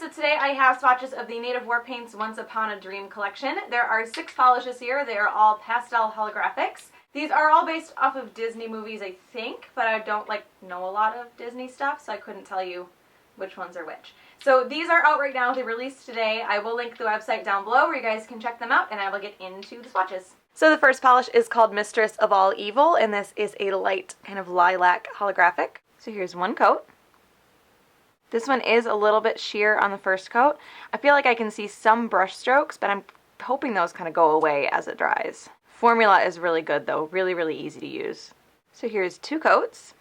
so today I have swatches of the Native War Paints Once Upon a Dream collection. There are 6 polishes here. They are all pastel holographics. These are all based off of Disney movies, I think, but I don't know a lot of Disney stuff, so I couldn't tell you which ones are which. So these are out right now. They released today. I will link the website down below where you guys can check them out, and I will get into the swatches. So the first polish is called Mistress of All Evil, and this is a light kind of lilac holographic. So here's one coat. This one is a little bit sheer on the first coat. I feel like I can see some brush strokes, but I'm hoping those kind of go away as it dries. Formula is really good though, really easy to use. So here's 2 coats.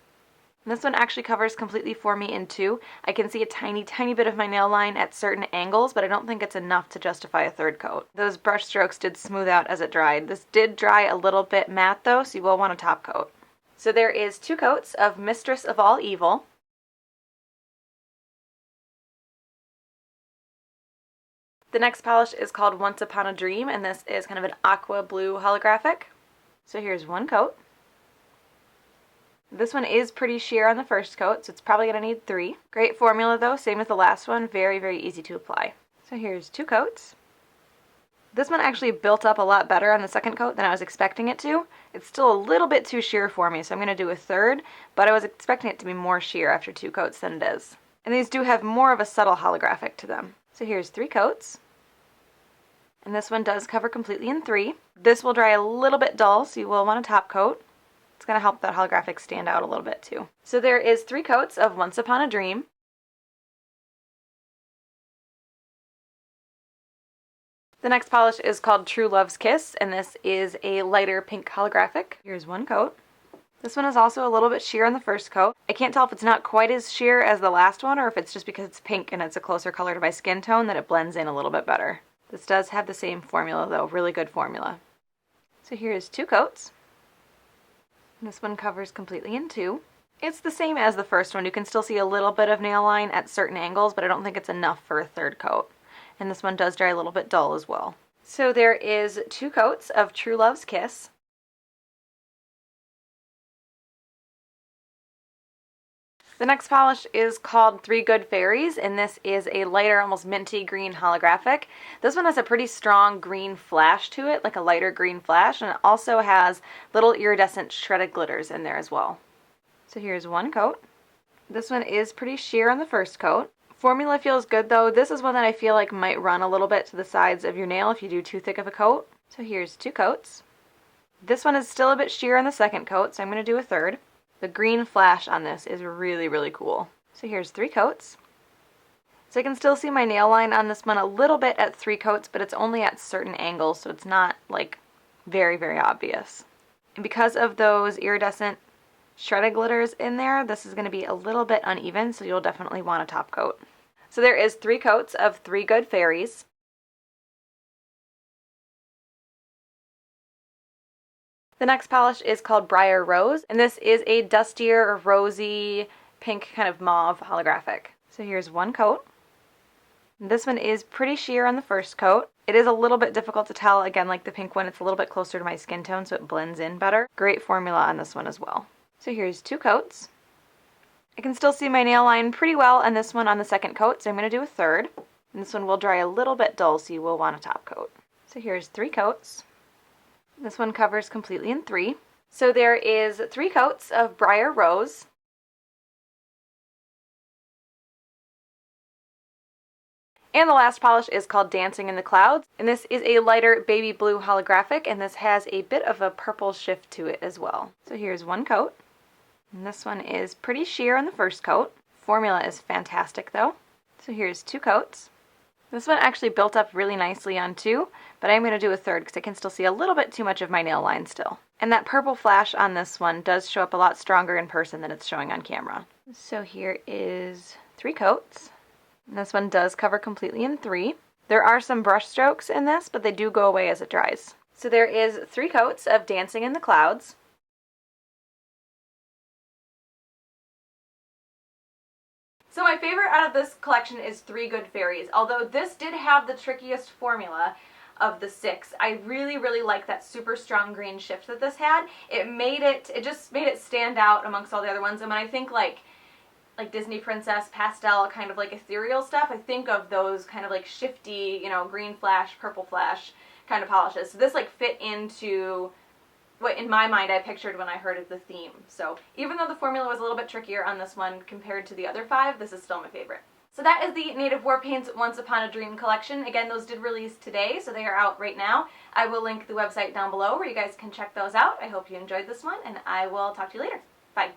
And this one actually covers completely for me in 2. I can see a tiny bit of my nail line at certain angles, but I don't think it's enough to justify a 3rd coat. Those brush strokes did smooth out as it dried. This did dry a little bit matte though, so you will want a top coat. So there is 2 coats of Mistress of All Evil. The next polish is called Once Upon a Dream, and this is kind of an aqua blue holographic. So here's 1 coat. This one is pretty sheer on the first coat, so it's probably going to need 3. Great formula though, same with the last one, very easy to apply. So here's 2 coats. This one actually built up a lot better on the second coat than I was expecting it to. It's still a little bit too sheer for me, so I'm going to do a 3rd, but I was expecting it to be more sheer after 2 coats than it is. And these do have more of a subtle holographic to them. So here's 3 coats. And this one does cover completely in 3. This will dry a little bit dull, so you will want a top coat. It's going to help that holographic stand out a little bit too. So there is 3 coats of Once Upon a Dream. The next polish is called True Love's Kiss, and this is a lighter pink holographic. Here's 1 coat. This one is also a little bit sheer on the first coat. I can't tell if it's not quite as sheer as the last one, or if it's just because it's pink and it's a closer color to my skin tone that it blends in a little bit better. This does have the same formula though, really good formula. So here's 2 coats. This one covers completely in 2. It's the same as the first one. You can still see a little bit of nail line at certain angles, but I don't think it's enough for a 3rd coat. And this one does dry a little bit dull as well. So there is 2 coats of True Love's Kiss. The next polish is called 3 Good Fairies, and this is a lighter, almost minty green holographic. This one has a pretty strong green flash to it, like a lighter green flash, and it also has little iridescent shredded glitters in there as well. So here's 1 coat. This one is pretty sheer on the first coat. Formula feels good though. This is one that I feel like might run a little bit to the sides of your nail if you do too thick of a coat. So here's 2 coats. This one is still a bit sheer on the second coat, so I'm going to do a 3rd. The green flash on this is really cool. So here's 3 coats. So I can still see my nail line on this one a little bit at 3 coats, but it's only at certain angles, so it's not like very obvious. And because of those iridescent shredded glitters in there, this is going to be a little bit uneven, so you'll definitely want a top coat. So there is 3 coats of 3 Good Fairies. The next polish is called Briar Rose, and this is a dustier, rosy, pink kind of mauve holographic. So here's 1 coat. This one is pretty sheer on the first coat. It is a little bit difficult to tell, again, like the pink one, it's a little bit closer to my skin tone, so it blends in better. Great formula on this one as well. So here's 2 coats. I can still see my nail line pretty well on this one on the second coat, so I'm going to do a 3rd. And this one will dry a little bit dull, so you will want a top coat. So here's 3 coats. This one covers completely in 3. So there is 3 coats of Briar Rose. And the last polish is called Dancing in the Clouds. And this is a lighter baby blue holographic, and this has a bit of a purple shift to it as well. So here's 1 coat. And this one is pretty sheer on the first coat. Formula is fantastic though. So here's 2 coats. This one actually built up really nicely on 2, but I'm going to do a 3rd because I can still see a little bit too much of my nail line still. And that purple flash on this one does show up a lot stronger in person than it's showing on camera. So here is 3 coats. And this one does cover completely in 3. There are some brush strokes in this, but they do go away as it dries. So there is 3 coats of Dancing in the Clouds. So my favorite out of this collection is 3 Good Fairies. Although this did have the trickiest formula of the 6, I really like that super strong green shift that this had. It just made it stand out amongst all the other ones. And when I think like like Disney princess pastel kind of like ethereal stuff, I think of those kind of like shifty, you know, green flash, purple flash kind of polishes. So this like fit into what in my mind I pictured when I heard of the theme. So even though the formula was a little bit trickier on this one compared to the other 5, this is still my favorite. So that is the Native War Paints Once Upon a Dream collection. Again, those did release today, so they are out right now. I will link the website down below where you guys can check those out. I hope you enjoyed this one, and I will talk to you later. Bye.